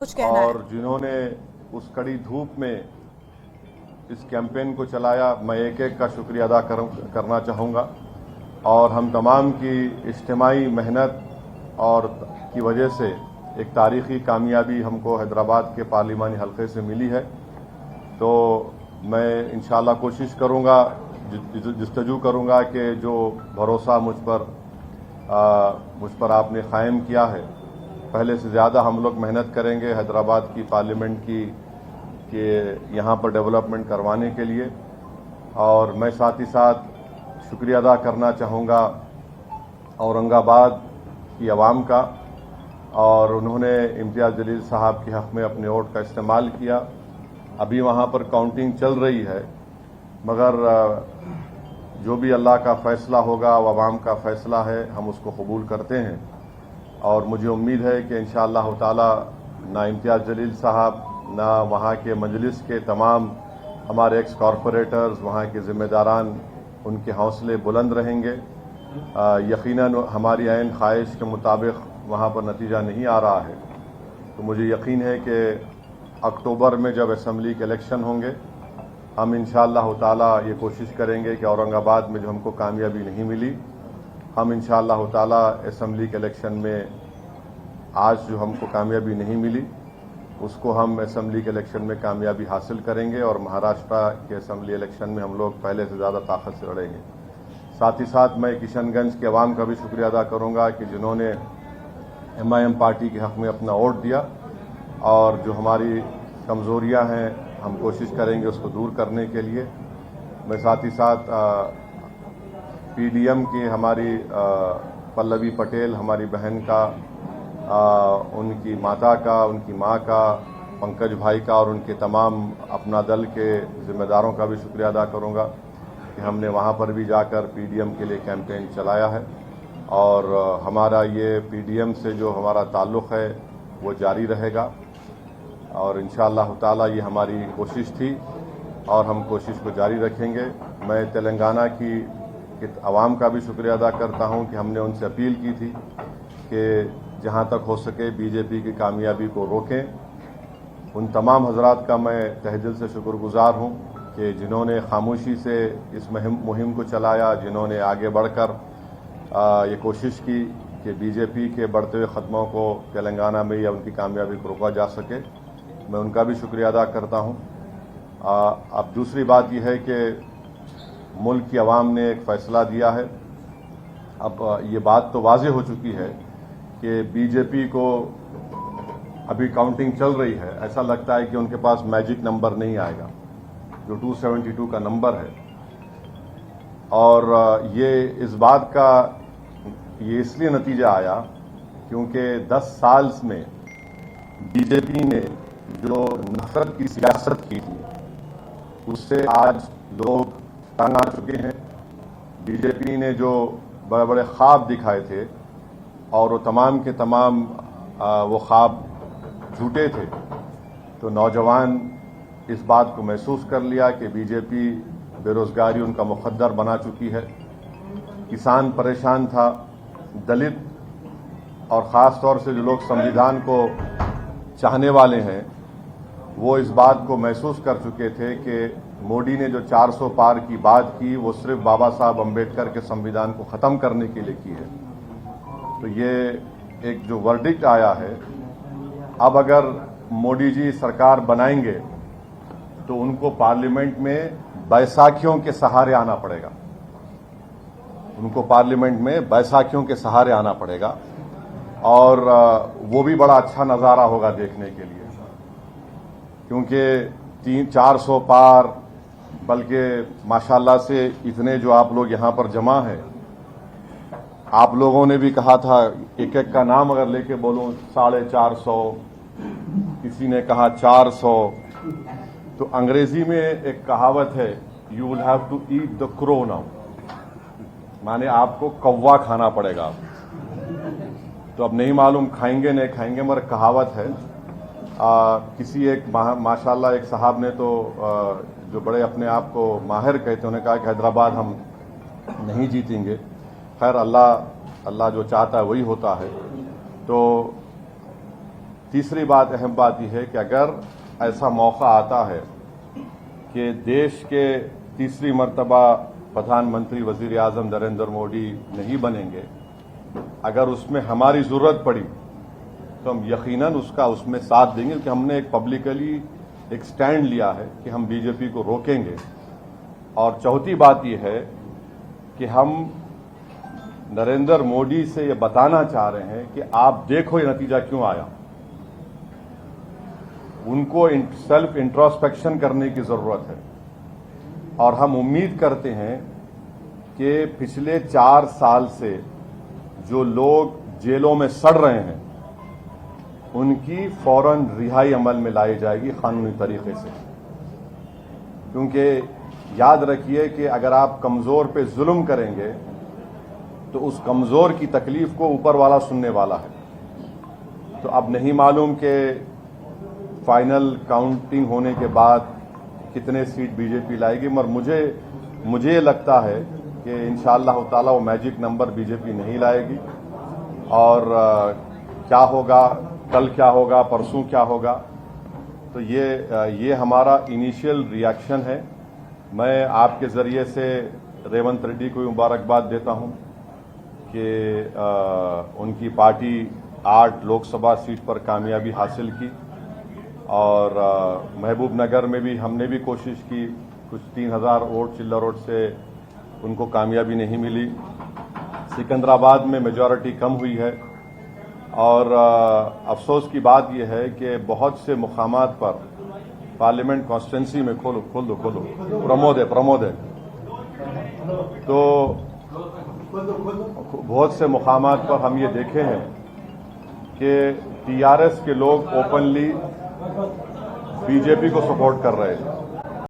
कुछ कहना है। और जिन्होंने उस कड़ी धूप में इस कैंपेन को चलाया, मैं एक एक का शुक्रिया अदा करना चाहूँगा। और हम तमाम की इज्तिमाई मेहनत और की वजह से एक तारीख़ी कामयाबी हमको हैदराबाद के पार्लिमानी हल्के से मिली है। तो मैं इंशाअल्लाह कोशिश करूँगा, जस्तजू करूँगा कि जो भरोसा मुझ पर आपने कायम किया है, पहले से ज़्यादा हम लोग मेहनत करेंगे हैदराबाद की पार्लियामेंट की कि यहाँ पर डेवलपमेंट करवाने के लिए। और मैं साथ ही साथ शुक्रिया अदा करना चाहूँगा औरंगाबाद की आवाम का, और उन्होंने इम्तियाज़ जलील साहब के हक़ में अपने वोट का इस्तेमाल किया। अभी वहाँ पर काउंटिंग चल रही है, मगर जो भी अल्लाह का फ़ैसला होगा वो आवाम का फ़ैसला है, हम उसको कबूल करते हैं। और मुझे उम्मीद है कि इंशाअल्लाह ताला ना इम्तियाज़ जलील साहब, ना वहाँ के मजलिस के तमाम हमारे एक्स कॉरपोरेटर्स, वहाँ के ज़िम्मेदारान, उनके हौसले बुलंद रहेंगे। यकीनन हमारी ऐन ख्वाहिश के मुताबिक वहाँ पर नतीजा नहीं आ रहा है, तो मुझे यकीन है कि अक्टूबर में जब असम्बली के इलेक्शन होंगे, हम इंशाअल्लाह ताला ये कोशिश करेंगे कि औरंगाबाद में जो हमको कामयाबी नहीं मिली, हम इंशाअल्लाह ताला असम्बली के इलेक्शन में आज जो हमको कामयाबी नहीं मिली उसको हम असम्बली के इलेक्शन में कामयाबी हासिल करेंगे। और महाराष्ट्र के असम्बली इलेक्शन में हम लोग पहले से ज़्यादा ताकत से लड़ेंगे। साथ ही साथ मैं किशनगंज के अवाम का भी शुक्रिया अदा करूँगा कि जिन्होंने MIM पार्टी के हक़ में अपना वोट दिया, और जो हमारी कमज़ोरियाँ हैं हम कोशिश करेंगे उसको दूर करने के लिए। मैं साथ ही साथ PDM की हमारी पल्लवी पटेल, हमारी बहन का, उनकी माता का, उनकी माँ का, पंकज भाई का और उनके तमाम अपना दल के ज़िम्मेदारों का भी शुक्रिया अदा करूँगा कि हमने वहाँ पर भी जाकर PDM के लिए कैंपेन चलाया है। और हमारा ये PDM से जो हमारा ताल्लुक़ है वो जारी रहेगा, और इंशाअल्लाह ताला ये हमारी कोशिश थी और हम कोशिश को जारी रखेंगे। मैं तेलंगाना की आवाम का भी शुक्रिया अदा करता हूँ कि हमने उनसे अपील की थी कि जहाँ तक हो सके BJP की कामयाबी को रोकें। उन तमाम हजरात का मैं तहे दिल से शुक्रगुजार हूँ कि जिन्होंने खामोशी से इस मुहिम को चलाया, जिन्होंने आगे बढ़कर ये कोशिश की कि BJP के बढ़ते हुए ख़त्मों को तेलंगाना में या उनकी कामयाबी को रोका जा सके। मैं उनका भी शुक्रिया अदा करता हूँ। अब दूसरी बात यह है कि मुल्क की आवाम ने एक फ़ैसला दिया है। अब ये बात तो वाज़ेह हो चुकी है कि BJP को अभी काउंटिंग चल रही है, ऐसा लगता है कि उनके पास मैजिक नंबर नहीं आएगा जो 272 का नंबर है। और ये इस बात का ये इसलिए नतीजा आया क्योंकि 10 साल में BJP ने जो नफरत की सियासत की थी उससे आज लोग तंग आ चुके हैं। BJP ने जो बड़े बड़े ख्वाब दिखाए थे और वो तमाम के तमाम वो ख्वाब झूठे थे, तो नौजवान इस बात को महसूस कर लिया कि BJP बेरोज़गारी उनका मुक़द्दर बना चुकी है। किसान परेशान था, दलित और ख़ास तौर से जो लोग संविधान को चाहने वाले हैं वो इस बात को महसूस कर चुके थे कि मोदी ने जो 400 पार की बात की वो सिर्फ बाबा साहब अम्बेडकर के संविधान को ख़त्म करने के लिए की है। तो ये एक जो वर्डिक्ट आया है, अब अगर मोदी जी सरकार बनाएंगे तो उनको पार्लियामेंट में बैसाखियों के सहारे आना पड़ेगा। उनको पार्लियामेंट में बैसाखियों के सहारे आना पड़ेगा, और वो भी बड़ा अच्छा नज़ारा होगा देखने के लिए, क्योंकि 400 पार, बल्कि माशाल्लाह से इतने जो आप लोग यहाँ पर जमा हैं, आप लोगों ने भी कहा था एक एक का नाम अगर लेके बोलूं 450, किसी ने कहा 400। तो अंग्रेजी में एक कहावत है, you will have to eat the crow now, माने आपको कौवा खाना पड़ेगा। तो अब नहीं मालूम खाएंगे नहीं खाएंगे, मगर कहावत है। किसी एक माशाल्लाह एक साहब ने तो जो बड़े अपने आप को माहिर कहते हैं, उन्होंने कहा कि हैदराबाद हम नहीं जीतेंगे। खैर अल्लाह जो चाहता है वही होता है। तो तीसरी बात, अहम बात यह है कि अगर ऐसा मौका आता है कि देश के तीसरी मर्तबा प्रधानमंत्री वजीर आजम नरेंद्र मोदी नहीं बनेंगे, अगर उसमें हमारी जरूरत पड़ी तो हम यकीनन उसमें साथ देंगे, क्योंकि हमने एक पब्लिकली एक स्टैंड लिया है कि हम बीजेपी को रोकेंगे। और चौथी बात यह है कि हम नरेंद्र मोदी से ये बताना चाह रहे हैं कि आप देखो ये नतीजा क्यों आया। उनको सेल्फ इंट्रोस्पेक्शन करने की जरूरत है और हम उम्मीद करते हैं कि पिछले 4 साल से जो लोग जेलों में सड़ रहे हैं उनकी फौरन रिहाई अमल में लाई जाएगी कानूनी तरीके से, क्योंकि याद रखिए कि अगर आप कमजोर पे जुल्म करेंगे तो उस कमजोर की तकलीफ को ऊपर वाला सुनने वाला है। तो अब नहीं मालूम कि फाइनल काउंटिंग होने के बाद कितने सीट बीजेपी लाएगी, मगर मुझे लगता है कि इंशाअल्लाह ताला वो मैजिक नंबर बीजेपी नहीं लाएगी। और क्या होगा, कल क्या होगा, परसों क्या होगा, तो ये हमारा इनिशियल रिएक्शन है। मैं आपके जरिए से रेवंत रेड्डी को मुबारकबाद देता हूं कि उनकी पार्टी 8 लोकसभा सीट पर कामयाबी हासिल की और महबूब नगर में भी हमने भी कोशिश की, कुछ 3000 वोट चिल्लर वोट से उनको कामयाबी नहीं मिली। सिकंदराबाद में मेजॉरिटी कम हुई है और अफसोस की बात यह है कि बहुत से मुकामात पर पार्लियामेंट कॉन्स्टिट्यूंसी में खोलो प्रमोद है तो बहुत से मुकामात पर हम ये देखे हैं कि टीआरएस के लोग ओपनली बीजेपी को सपोर्ट कर रहे हैं।